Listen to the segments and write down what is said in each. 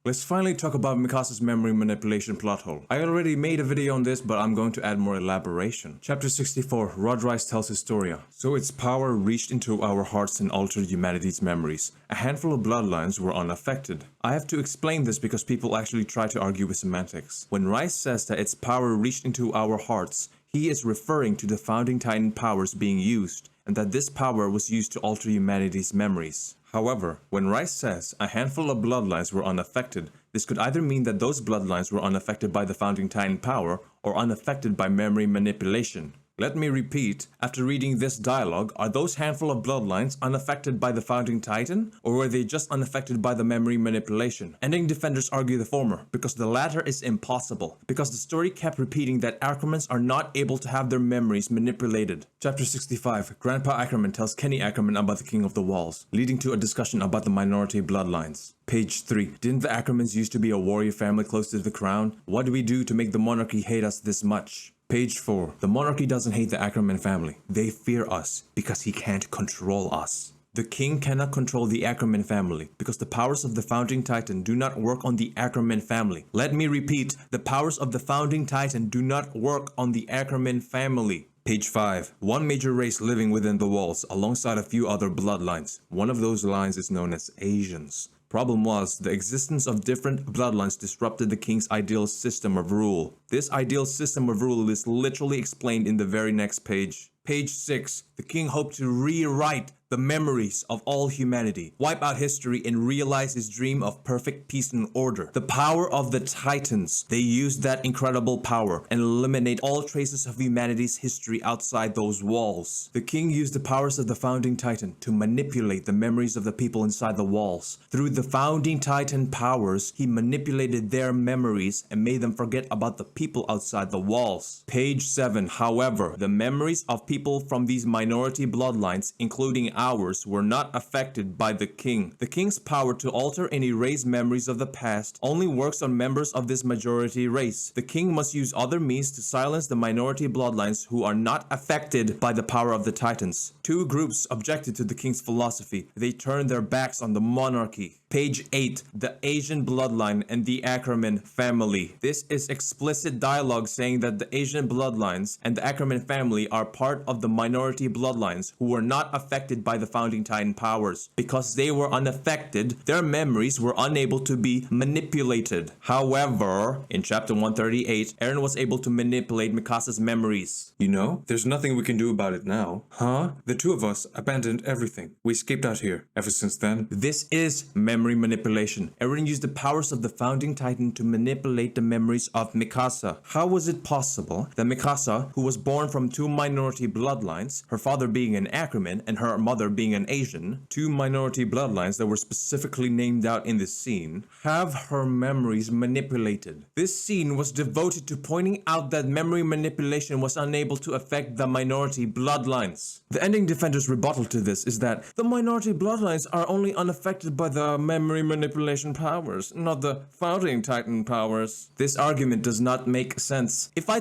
Let's finally talk about Mikasa's memory manipulation plot hole. I already made a video on this, but I'm going to add more elaboration. Chapter 64, Rodrice tells Historia. So its power reached into our hearts and altered humanity's memories. A handful of bloodlines were unaffected. I have to explain this because people actually try to argue with semantics. When Rice says that its power reached into our hearts, he is referring to the founding titan powers being used, and that this power was used to alter humanity's memories. However, when Rice says a handful of bloodlines were unaffected, this could either mean that those bloodlines were unaffected by the founding titan power or unaffected by memory manipulation. Let me repeat, after reading this dialogue, are those handful of bloodlines unaffected by the founding titan, or were they just unaffected by the memory manipulation? Ending defenders argue the former, because the latter is impossible, because the story kept repeating that Ackermans are not able to have their memories manipulated. Chapter 65, Grandpa Ackerman tells Kenny Ackerman about the King of the Walls, leading to a discussion about the minority bloodlines. Page 3. Didn't the Ackermans used to be a warrior family close to the crown? What do we do to make the monarchy hate us this much? Page 4. The monarchy doesn't hate the Ackerman family. They fear us because he can't control us. The king cannot control the Ackerman family because the powers of the founding titan do not work on the Ackerman family. Let me repeat, the powers of the founding titan do not work on the Ackerman family. Page 5. One major race living within the walls alongside a few other bloodlines. One of those lines is known as Asians. Problem was, the existence of different bloodlines disrupted the king's ideal system of rule. This ideal system of rule is literally explained in the very next page. Page 6. The king hoped to rewrite the memories of all humanity, wipe out history, and realize his dream of perfect peace and order. The power of the Titans. They used that incredible power and eliminate all traces of humanity's history outside those walls. The king used the powers of the founding titan to manipulate the memories of the people inside the walls. Through the founding titan powers, he manipulated their memories and made them forget about the people outside the walls. Page 7. However, the memories of people from these minority bloodlines, including ours, were not affected by the king. The king's power to alter and erase memories of the past only works on members of this majority race. The king must use other means to silence the minority bloodlines who are not affected by the power of the titans. Two groups objected to the king's philosophy. They turned their backs on the monarchy. Page 8. The Asian bloodline and the Ackerman family. This is explicit dialogue saying that the Asian bloodlines and the Ackerman family are part of the minority bloodlines who were not affected by the founding titan powers. Because they were unaffected, their memories were unable to be manipulated. However, in chapter 138, Eren was able to manipulate Mikasa's memories. You know, there's nothing we can do about it now. Huh? The two of us abandoned everything. We escaped out here. Ever since then, this is memory manipulation. Eren used the powers of the founding titan to manipulate the memories of Mikasa. How was it possible that Mikasa, who was born from two minority bloodlines, her father being an Ackerman and her mother being an Asian, two minority bloodlines that were specifically named out in this scene, have her memories manipulated? This scene was devoted to pointing out that memory manipulation was unable to affect the minority bloodlines. The ending defender's rebuttal to this is that the minority bloodlines are only unaffected by the memory manipulation powers, not the founding titan powers. This argument does not make sense. If I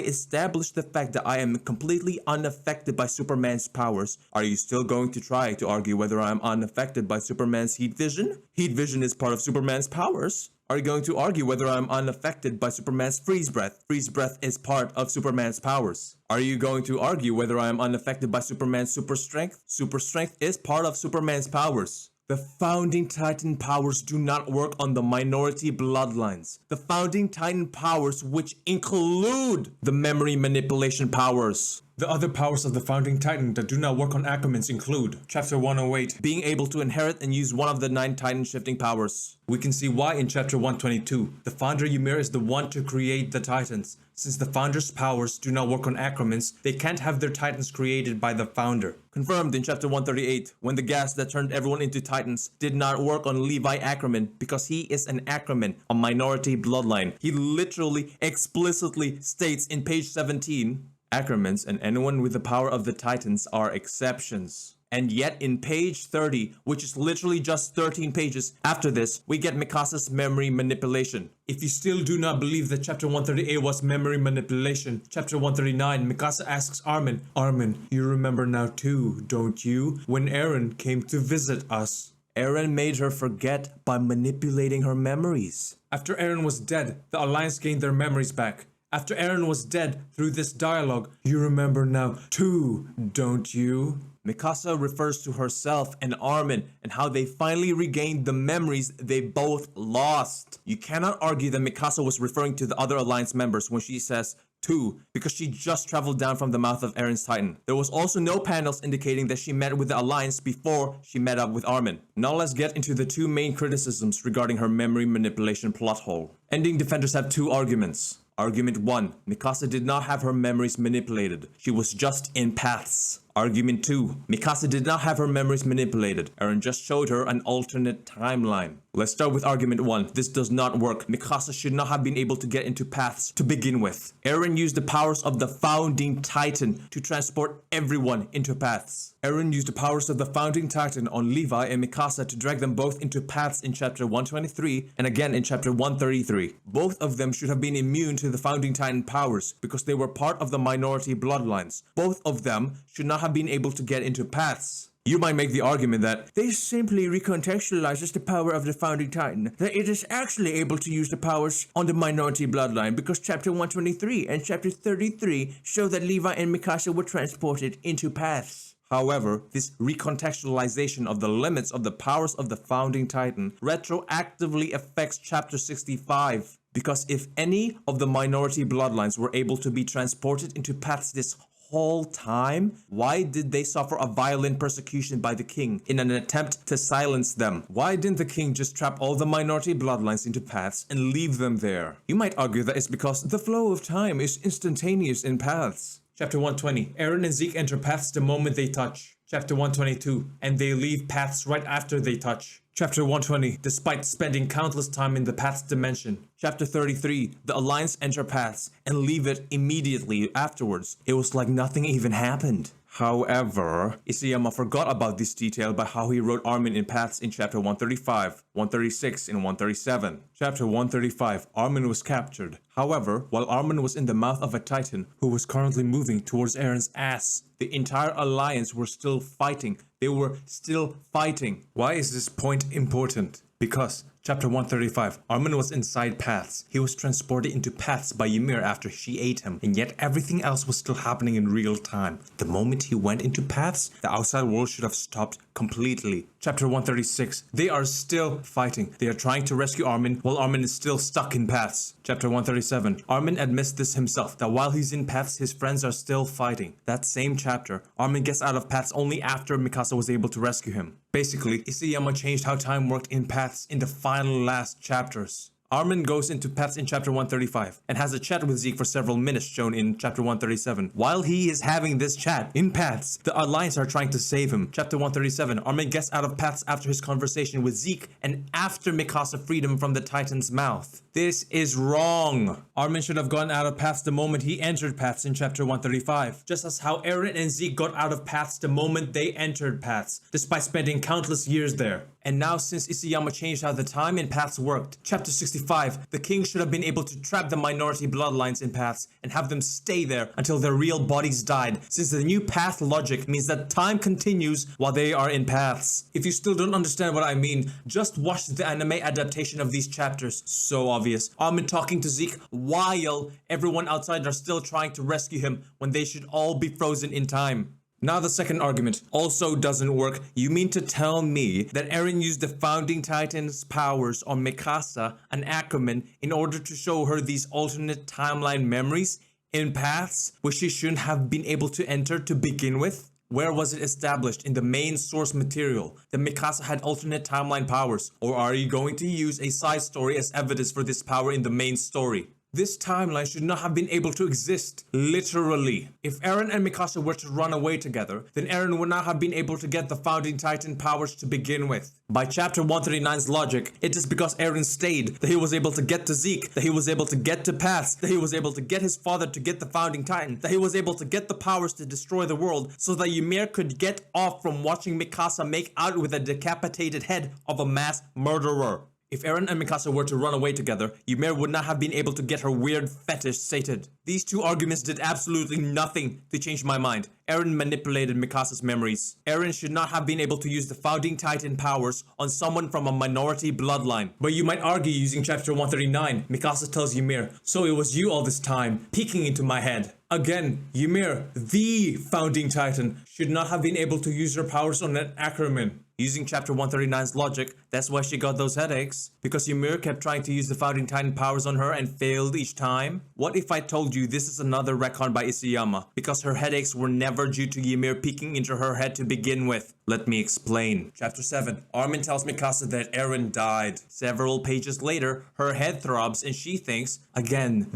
established the fact that I am completely unaffected by Superman's powers, are you still going to try to argue whether I am unaffected by Superman's heat vision? Heat vision is part of Superman's powers. Are you going to argue whether I'm unaffected by Superman's freeze breath? Freeze breath is part of Superman's powers. Are you going to argue whether I am unaffected by Superman's super strength? Super strength is part of Superman's powers. The founding titan powers do not work on the minority bloodlines. The founding titan powers, which include the memory manipulation powers. The other powers of the founding titan that do not work on Ackermans include Chapter 108, being able to inherit and use one of the 9 titan shifting powers. We can see why in Chapter 122. The founder Ymir is the one to create the titans. Since the founder's powers do not work on Ackermans, they can't have their titans created by the founder. Confirmed in Chapter 138, when the gas that turned everyone into titans did not work on Levi Ackerman because he is an Ackerman, a minority bloodline. He literally explicitly states in page 17, Ackermans and anyone with the power of the titans are exceptions. And yet in page 30, which is literally just 13 pages after this, we get Mikasa's memory manipulation. If you still do not believe that chapter 138 was memory manipulation, chapter 139, Mikasa asks Armin, you remember now too, don't you? When Eren came to visit us. Eren made her forget by manipulating her memories. After Eren was dead, the Alliance gained their memories back. After Eren was dead, through this dialogue, you remember now too, don't you? Mikasa refers to herself and Armin and how they finally regained the memories they both lost. You cannot argue that Mikasa was referring to the other Alliance members when she says two, because she just traveled down from the mouth of Eren's Titan. There was also no panels indicating that she met with the Alliance before she met up with Armin. Now let's get into the two main criticisms regarding her memory manipulation plot hole. Ending defenders have two arguments. Argument 1. Mikasa did not have her memories manipulated. She was just in paths. Argument 2. Mikasa did not have her memories manipulated. Eren just showed her an alternate timeline. Let's start with argument 1. This does not work. Mikasa should not have been able to get into paths to begin with. Eren used the powers of the Founding Titan to transport everyone into paths. Eren used the powers of the Founding Titan on Levi and Mikasa to drag them both into paths in chapter 123 and again in chapter 133. Both of them should have been immune to the Founding Titan powers because they were part of the minority bloodlines. Both of them should not have been able to get into paths. You might make the argument that this simply recontextualizes the power of the Founding Titan, that it is actually able to use the powers on the minority bloodline because chapter 123 and chapter 33 show that Levi and Mikasa were transported into paths. However, this recontextualization of the limits of the powers of the Founding Titan retroactively affects chapter 65. Because if any of the minority bloodlines were able to be transported into paths this whole time, why did they suffer a violent persecution by the king in an attempt to silence them? Why didn't the king just trap all the minority bloodlines into paths and leave them there? You might argue that it's because the flow of time is instantaneous in paths. Chapter 120. Eren and Zeke enter paths the moment they touch. Chapter 122. And they leave paths right after they touch. Chapter 120. Despite spending countless time in the paths dimension. Chapter 33. The Alliance enter paths and leave it immediately afterwards. It was like nothing even happened. However, Isayama forgot about this detail by how he wrote Armin in paths in chapter 135, 136, and 137. Chapter 135, Armin was captured. However, while Armin was in the mouth of a Titan who was currently moving towards Eren's ass, the entire Alliance were still fighting. They were still fighting. Why is this point important? Because chapter 135, Armin was inside paths. He was transported into paths by Ymir after she ate him, and yet everything else was still happening in real time. The moment he went into paths, the outside world should have stopped completely. Chapter 136, they are still fighting. They are trying to rescue Armin while Armin is still stuck in paths. Chapter 137, Armin admits this himself, that while he's in paths, his friends are still fighting. That same chapter, Armin gets out of paths only after Mikasa was able to rescue him. Basically, Isayama changed how time worked in paths in the final last chapters. Armin goes into paths in chapter 135 and has a chat with Zeke for several minutes shown in chapter 137. While he is having this chat in paths, the Alliance are trying to save him. Chapter 137, Armin gets out of paths after his conversation with Zeke and after Mikasa freed him from the Titan's mouth. This is wrong. Armin should have gone out of paths the moment he entered paths in chapter 135. Just as how Eren and Zeke got out of paths the moment they entered paths, despite spending countless years there. And now since Isayama changed how the time in paths worked, chapter 65, the king should have been able to trap the minority bloodlines in paths and have them stay there until their real bodies died, since the new path logic means that time continues while they are in paths. If you still don't understand what I mean, just watch the anime adaptation of these chapters. So obvious. Armin talking to Zeke while everyone outside are still trying to rescue him when they should all be frozen in time. Now the second argument also doesn't work. You mean to tell me that Eren used the Founding Titan's powers on Mikasa and Ackerman in order to show her these alternate timeline memories in paths which she shouldn't have been able to enter to begin with? Where was it established in the main source material that Mikasa had alternate timeline powers? Or are you going to use a side story as evidence for this power in the main story? This timeline should not have been able to exist, literally. If Eren and Mikasa were to run away together, then Eren would not have been able to get the Founding Titan powers to begin with. By chapter 139's logic, it is because Eren stayed that he was able to get to Zeke, that he was able to get to paths, that he was able to get his father to get the Founding Titan, that he was able to get the powers to destroy the world, so that Ymir could get off from watching Mikasa make out with a decapitated head of a mass murderer. If Eren and Mikasa were to run away together, Ymir would not have been able to get her weird fetish sated. These two arguments did absolutely nothing to change my mind. Eren manipulated Mikasa's memories. Eren should not have been able to use the Founding Titan powers on someone from a minority bloodline. But you might argue using chapter 139, Mikasa tells Ymir, "So it was you all this time, peeking into my head." Again, Ymir, the Founding Titan, should not have been able to use her powers on an Ackerman. Using chapter 139's logic, that's why she got those headaches. Because Ymir kept trying to use the Founding Titan powers on her and failed each time. What if I told you this is another retcon by Isayama? Because her headaches were never due to Ymir peeking into her head to begin with. Let me explain. Chapter 7. Armin tells Mikasa that Eren died. Several pages later, her head throbs and she thinks, again,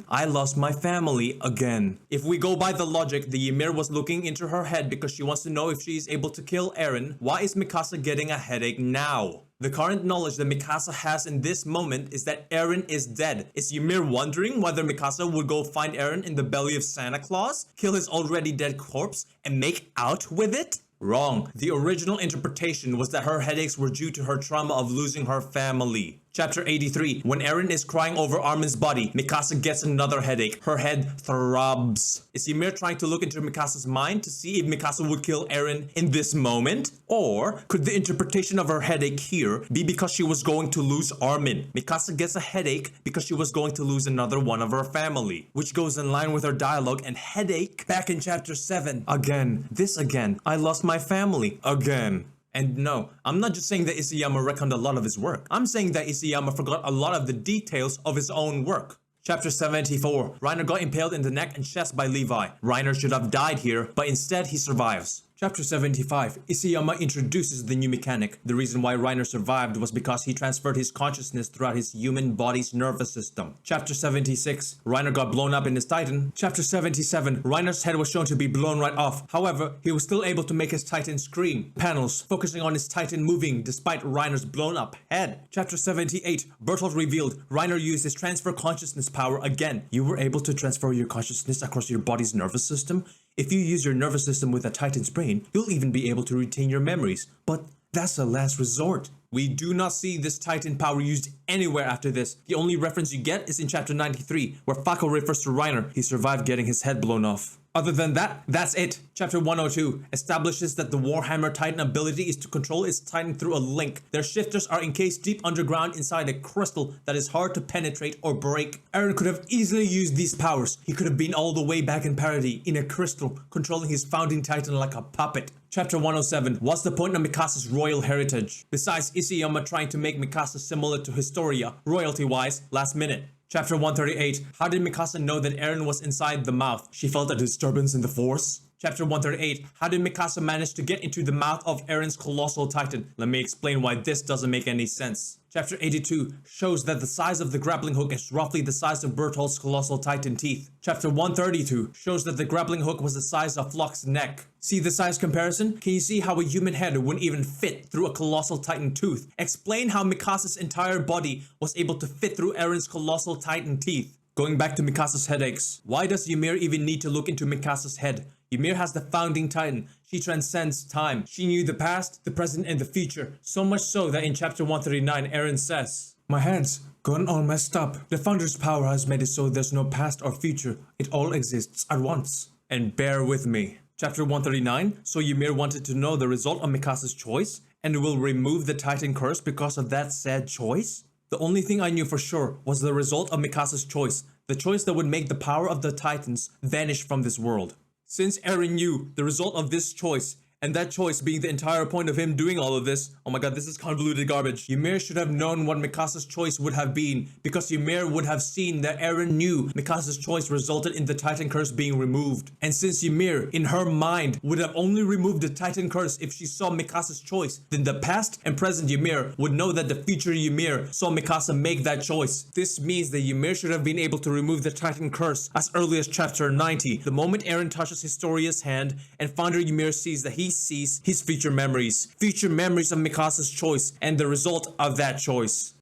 I lost my family again. If we go by the logic, the Ymir was looking into her head because she wants to know if she is able to kill Eren. Why is Mikasa getting a headache now? The current knowledge that Mikasa has in this moment is that Eren is dead. Is Ymir wondering whether Mikasa would go find Eren in the belly of Santa Claus, kill his already dead corpse, and make out with it? Wrong. The original interpretation was that her headaches were due to her trauma of losing her family. Chapter 83. When Eren is crying over Armin's body, Mikasa gets another headache. Her head throbs. Is Ymir trying to look into Mikasa's mind to see if Mikasa would kill Eren in this moment? Or could the interpretation of her headache here be because she was going to lose Armin? Mikasa gets a headache because she was going to lose another one of her family, which goes in line with her dialogue and headache back in chapter 7. Again. I lost my family. Again. And no, I'm not just saying that Isayama retconned a lot of his work. I'm saying that Isayama forgot a lot of the details of his own work. Chapter 74. Reiner got impaled in the neck and chest by Levi. Reiner should have died here, but instead he survives. Chapter 75. Isayama introduces the new mechanic. The reason why Reiner survived was because he transferred his consciousness throughout his human body's nervous system. Chapter 76. Reiner got blown up in his Titan. Chapter 77. Reiner's head was shown to be blown right off. However, he was still able to make his Titan scream. Panels focusing on his Titan moving despite Reiner's blown up head. Chapter 78. Bertolt revealed Reiner used his transfer consciousness power again. You were able to transfer your consciousness across your body's nervous system? If you use your nervous system with a Titan's brain, you'll even be able to retain your memories. But that's a last resort. We do not see this Titan power used anywhere after this. The only reference you get is in chapter 93, where Fako refers to Reiner. He survived getting his head blown off. Other than that, that's it. Chapter 102 establishes that the Warhammer Titan ability is to control its Titan through a link. Their shifters are encased deep underground inside a crystal that is hard to penetrate or break. Eren could have easily used these powers. He could have been all the way back in Paradis in a crystal, controlling his Founding Titan like a puppet. Chapter 107. What's the point of Mikasa's royal heritage? Besides Isayama trying to make Mikasa similar to Historia, royalty-wise, last minute. Chapter 138. How did Mikasa know that Eren was inside the mouth? She felt a disturbance in the force. Chapter 138. How did Mikasa manage to get into the mouth of Eren's colossal titan? Let me explain why this doesn't make any sense. Chapter 82 shows that the size of the grappling hook is roughly the size of Bertolt's colossal titan teeth. Chapter 132 shows that the grappling hook was the size of Floch's neck. See the size comparison? Can you see how a human head wouldn't even fit through a colossal titan tooth? Explain how Mikasa's entire body was able to fit through Eren's colossal titan teeth. Going back to Mikasa's headaches. Why does Ymir even need to look into Mikasa's head? Ymir has the Founding Titan. She transcends time. She knew the past, the present, and the future. So much so that in chapter 139, Eren says, "My head's gone all messed up. The Founder's power has made it so there's no past or future. It all exists at once." And bear with me. Chapter 139, so Ymir wanted to know the result of Mikasa's choice and will remove the Titan curse because of that sad choice? The only thing I knew for sure was the result of Mikasa's choice, the choice that would make the power of the Titans vanish from this world. Since Eren knew the result of this choice, and that choice being the entire point of him doing all of this, oh my god, this is convoluted garbage. Ymir should have known what Mikasa's choice would have been, because Ymir would have seen that Eren knew Mikasa's choice resulted in the Titan curse being removed. And since Ymir, in her mind, would have only removed the Titan curse if she saw Mikasa's choice, then the past and present Ymir would know that the future Ymir saw Mikasa make that choice. This means that Ymir should have been able to remove the Titan curse as early as chapter 90, the moment Eren touches Historia's hand and Founder Ymir sees that he sees his future memories of Mikasa's choice and the result of that choice.